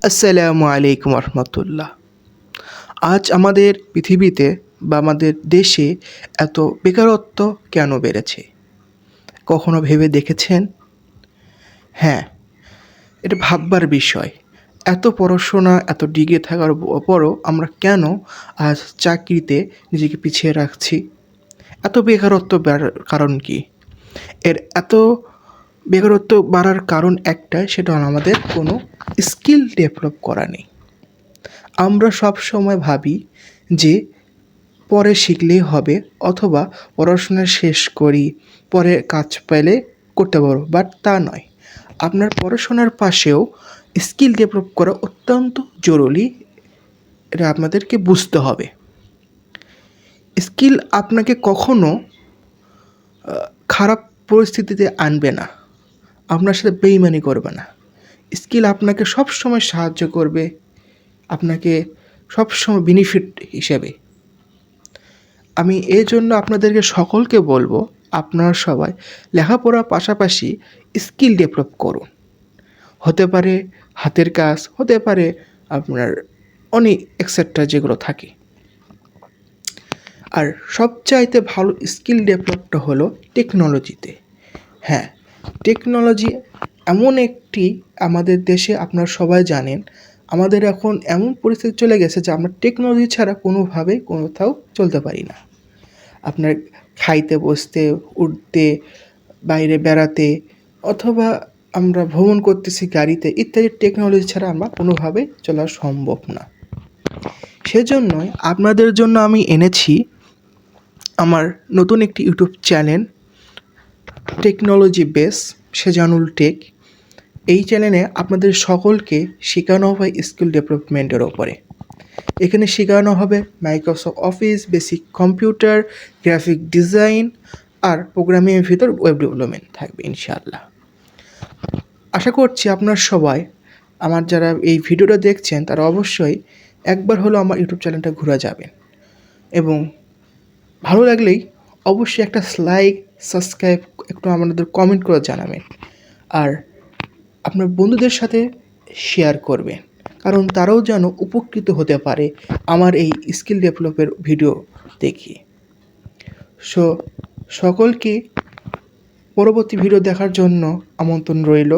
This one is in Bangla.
আসসালামু আলাইকুম রহমতুল্লাহ। আজ আমাদের পৃথিবীতে বা আমাদের দেশে এত বেকারত্ব কেন বেড়েছে? কখনো ভেবে দেখেছেন? হ্যাঁ, এটা ভাববার বিষয়। এত পড়াশোনা, এত ডিগ্রি থাকার পরও আমরা কেন আজ চাকরিতে নিজেকে পিছিয়ে রাখছি? এত বেকারত্ব বাড়ার কারণ কি? এর এত বেকারত্ব বাড়ার কারণ একটাই, সেটা হলো আমাদের কোনো স্কিল ডেভেলপ করা নেই। আমরা সব সময় ভাবি যে পরে শিখলেই হবে, অথবা পড়াশোনা শেষ করি, পরে কাজ পেলে করতে পারবো, বাট তা নয়। আপনার পড়াশোনার পাশেও স্কিল ডেভেলপ করা অত্যন্ত জরুরি। এটা আপনাদেরকে বুঝতে হবে। স্কিল আপনাকে কখনো খারাপ পরিস্থিতিতে আনবে না, আপনার সাথে বেইমানি করবে না। স্কিল আপনাকে সবসময় সাহায্য করবে, আপনাকে সবসময় বেনিফিট হিসেবে। আমি এই জন্য আপনাদেরকে সকলকে বলবো, আপনারা সবাই লেখাপড়ার পাশাপাশি স্কিল ডেভেলপ করুন। হতে পারে হাতের কাজ, হতে পারে আপনার অনেক এক্সেট্রা যেগুলো থাকে। আর সবচাইতে ভালো স্কিল ডেভেলপটা হলো টেকনোলজিতে। হ্যাঁ, টেকনোলজি এমন একটি, আমাদের দেশে আপনারা সবাই জানেন, আমাদের এখন এমন পরিস্থিতি চলে গেছে যে আমরা টেকনোলজি ছাড়া কোনোভাবেই কোথাও চলতে পারি না। আপনার খাইতে, বসতে, উঠতে, বাইরে বেড়াতে, অথবা আমরা ভ্রমণ করতেছি গাড়িতে ইত্যাদি, টেকনোলজি ছাড়া আমরা কোনোভাবেই চলা সম্ভব না। সেজন্যই আপনাদের জন্য আমি এনেছি আমার নতুন একটি YouTube channel, technology base Sejanul tech. এই চ্যানেলে আপনাদের সকলকে শেখানো হয় স্কিল ডেভেলপমেন্টের ওপরে। এখানে শেখানো হবে Microsoft office, basic computer, graphic design, আর প্রোগ্রামিংয়ের ভিতর ওয়েব ডেভেলপমেন্ট থাকবে ইনশাআল্লাহ। আশা করছি আপনার সবাই, আমার যারা এই ভিডিওটা দেখছেন, তারা অবশ্যই একবার হলো আমার ইউটিউব চ্যানেলটা ঘুরে যাবেন, এবং ভালো লাগলেই অবশ্যই একটা লাইক, সাবস্ক্রাইব, একটু আমাদের কমেন্ট করে জানাবেন। আর আপনার বন্ধুদের সাথে শেয়ার করবেন, কারণ তারাও যেন উপকৃত হতে পারে আমার এই স্কিল ডেভেলপের ভিডিও দেখে। সকলকে পরবর্তী ভিডিও দেখার জন্য আমন্ত্রণ রইল।